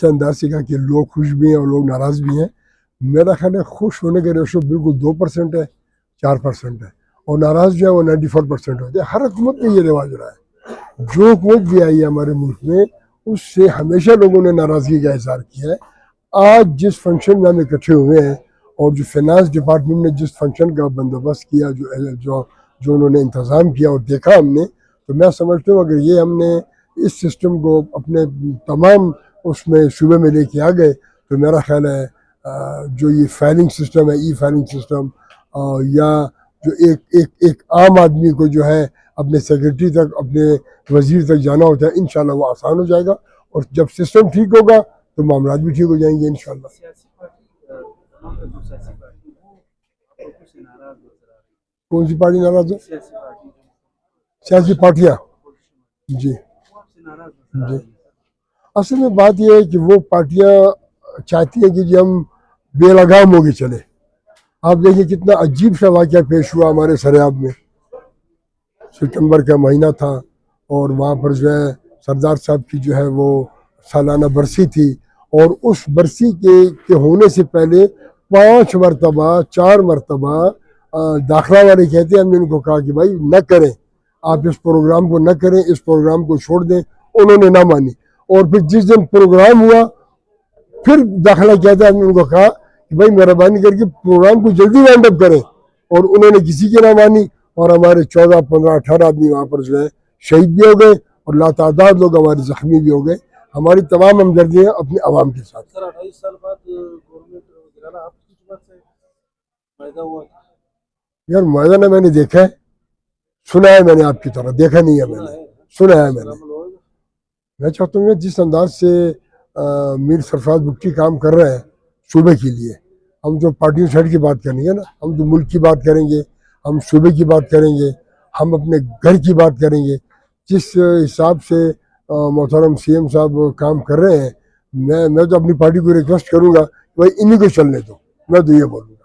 اچھے انداز سے کہا کہ لوگ خوش بھی ہیں اور لوگ ناراض بھی ہیں. میرا خیال ہے خوش ہونے کا ریشو بالکل 2% ہے, 4% ہے, اور ناراض جو ہے وہ 94% ہوتے ہیں. ہر حکومت میں یہ رواج رہا ہے. جو حکومت بھی آئی ہے ہمارے ملک میں اس سے ہمیشہ لوگوں نے ناراضگی کا اظہار کیا ہے. آج جس فنکشن میں ہم اکٹھے ہوئے ہیں اور جو فائنانس ڈپارٹمنٹ نے جس فنکشن کا بندوبست کیا, جو انہوں نے انتظام کیا اور دیکھا ہم نے, تو میں سمجھتا ہوں اگر یہ ہم نے اس سسٹم کو اپنے تمام اس میں شعبے میں لے کے آ گئے تو میرا خیال ہے جو یہ فائلنگ سسٹم ہے, ای فائلنگ سسٹم, یا جو ایک عام آدمی کو جو ہے اپنے سیکرٹری تک, اپنے وزیر تک جانا ہوتا ہے, انشاءاللہ وہ آسان ہو جائے گا. اور جب سسٹم ٹھیک ہوگا تو معاملات بھی ٹھیک ہو جائیں گے انشاءاللہ. کون سی پارٹی ناراض ہے؟ سیاسی پارٹیاں. جی جی, اصل میں بات یہ ہے کہ وہ پارٹیاں چاہتی ہیں کہ جی ہم بے لگام ہو کے چلے. آپ دیکھیں کتنا عجیب سا واقعہ پیش ہوا ہمارے سریاب میں. ستمبر کا مہینہ تھا اور وہاں پر جو ہے سردار صاحب کی جو ہے وہ سالانہ برسی تھی, اور اس برسی کے ہونے سے پہلے 5 مرتبہ 4 مرتبہ داخلہ والے کہتے ہیں, ہم نے ان کو کہا کہ بھائی نہ کریں, آپ اس پروگرام کو نہ کریں, اس پروگرام کو چھوڑ دیں. انہوں نے نہ مانی, اور پھر جس دن پروگرام ہوا پھر داخلہ کیا تھا, ہم نے ان کو کہا کہ بھائی مہربانی کر کے پروگرام کو جلدی وائنڈ اپ کریں, اور انہوں نے کسی کی نہ مانی, اور ہمارے 14 15 18 آدمی وہاں پر جو ہے شہید بھی ہو گئے اور لاتعداد لوگ ہمارے زخمی بھی ہو گئے. ہماری تمام ہمدردیاں اپنے عوام کے ساتھ. سر 28 سال بعد گورنمنٹ گرانا آپ کی خدمت سے معاہدہ ہوا. یار معاہدہ نہ میں نے دیکھا ہے, سنا ہے میں نے, آپ کی طرح دیکھا نہیں ہے میں نے, سنا ہے میں نے. میں چاہتا ہوں جس انداز سے میر سرفراز بگٹی کام کر رہے ہیں صوبے کے لیے, ہم جو پارٹی سائڈ کی بات کریں گے نا, ہم جو ملک کی بات کریں گے, ہم صوبے کی بات کریں گے, ہم اپنے گھر کی بات کریں گے. جس حساب سے محترم سی ایم صاحب کام کر رہے ہیں, میں تو اپنی پارٹی کو ریکویسٹ کروں گا کہ بھائی انہی کو چلنے دو. میں تو یہ بولوں گا.